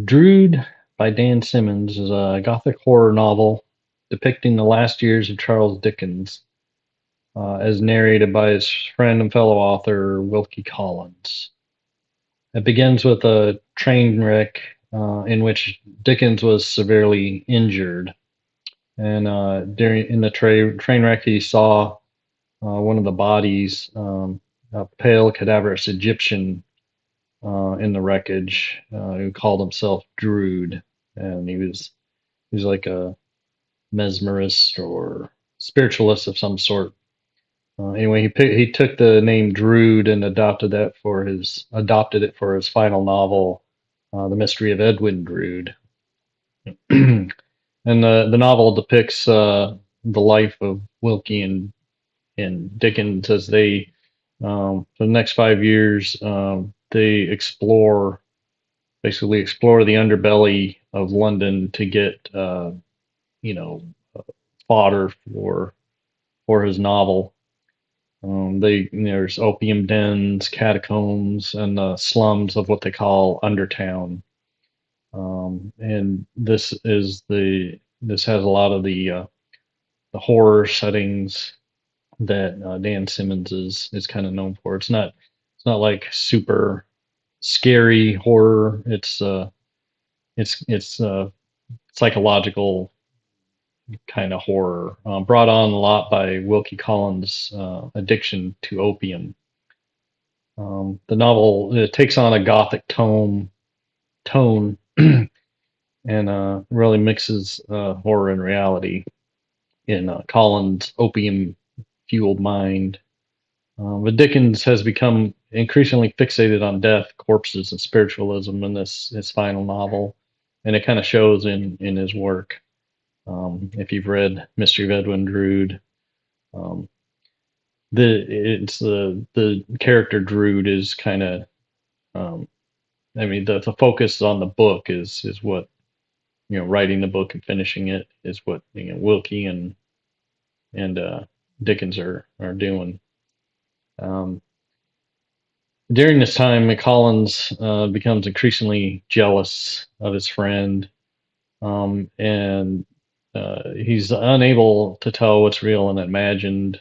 Drood by Dan Simmons is a gothic horror novel depicting the last years of Charles Dickens, as narrated by his friend and fellow author Wilkie Collins. It begins with a train wreck in which Dickens was severely injured, and during in the train wreck he saw one of the bodies, a pale, cadaverous Egyptian in the wreckage, who called himself Drood, and he was like a mesmerist or spiritualist of some sort. Anyway, he took the name Drood and adopted it for his final novel, The Mystery of Edwin Drood. And the novel depicts the life of Wilkie and Dickens as they, for the next 5 years, they basically explore the underbelly of London to get, you know, fodder for his novel. There's opium dens, catacombs, and the slums of what they call Undertown. And this has a lot of the horror settings that Dan Simmons is kind of known for. It's not like super scary horror. It's psychological kind of horror, brought on a lot by Wilkie Collins' addiction to opium. The novel takes on a gothic tone and really mixes horror and reality in Collins' opium fueled mind. But Dickens has become increasingly fixated on death, corpses, and spiritualism in this his final novel, and it kind of shows in his work. If you've read Mystery of Edwin Drood, um, the character Drood is kind of, um, I mean, the focus on the book is what, writing the book and finishing it is what, Wilkie and Dickens are doing. Um, During this time, Collins becomes increasingly jealous of his friend, and he's unable to tell what's real and imagined.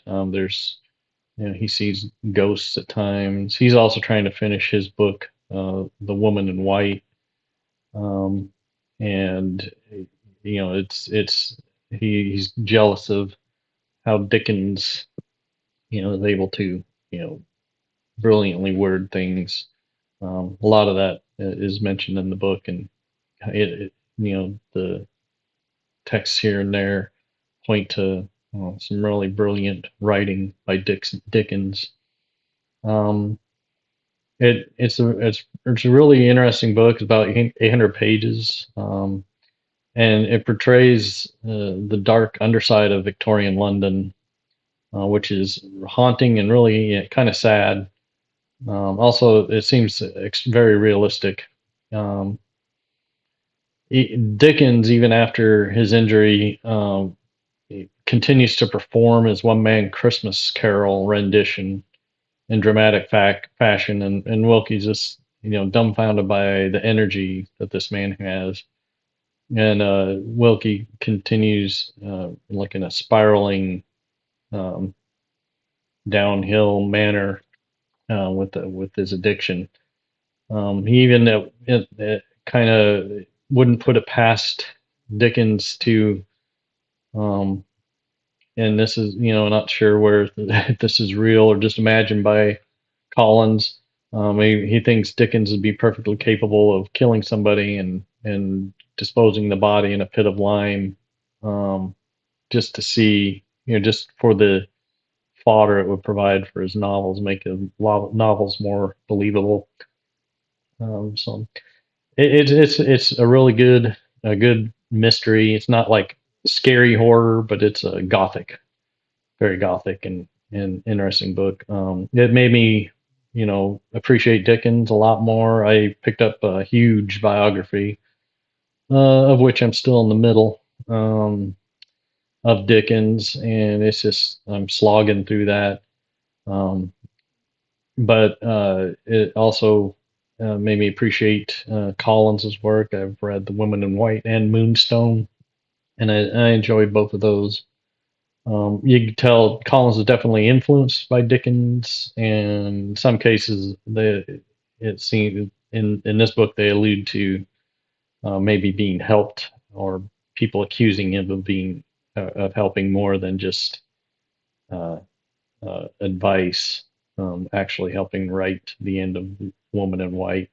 He sees ghosts at times. He's also trying to finish his book, The Woman in White, um, and he's jealous of how Dickens, is able to, you know, brilliantly word things. A lot of that is mentioned in the book, and the texts here and there point to some really brilliant writing by Dickens. Um, it's a really interesting book. It's about 800 pages, and it portrays the dark underside of Victorian London, which is haunting and really kind of sad. Also, it seems very realistic. Um, Dickens, even after his injury, he continues to perform his one-man Christmas Carol rendition in dramatic fashion, and Wilkie's just dumbfounded by the energy that this man has, and Wilkie continues like in a spiraling um, downhill manner with his addiction. He even kind of wouldn't put it past Dickens to, um, and this is not sure where if this is real or just imagined by Collins. He thinks Dickens would be perfectly capable of killing somebody and disposing the body in a pit of lime, um, just to see, just for the fodder it would provide for his novels, make his novels more believable. So it's a really good mystery. It's not like scary horror, but it's a gothic, very gothic and interesting book. It made me, appreciate Dickens a lot more. I picked up a huge biography, of which I'm still in the middle, of Dickens, and it's just I'm slogging through that. Um, but it also made me appreciate Collins's work. I've read The Woman in White and Moonstone, and I enjoyed both of those. You can tell Collins is definitely influenced by Dickens, and in some cases, it seems in this book they allude to maybe being helped or people accusing him of being of helping more than just uh, advice, actually helping write the end of Woman in White.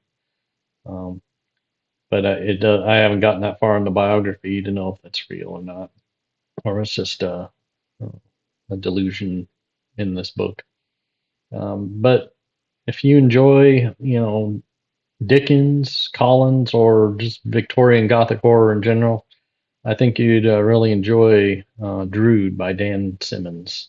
Um, but it does, I haven't gotten that far in the biography to know if that's real or not, or it's just a delusion in this book. But if you enjoy, Dickens, Collins, or just Victorian Gothic horror in general, I think you'd really enjoy Drood by Dan Simmons.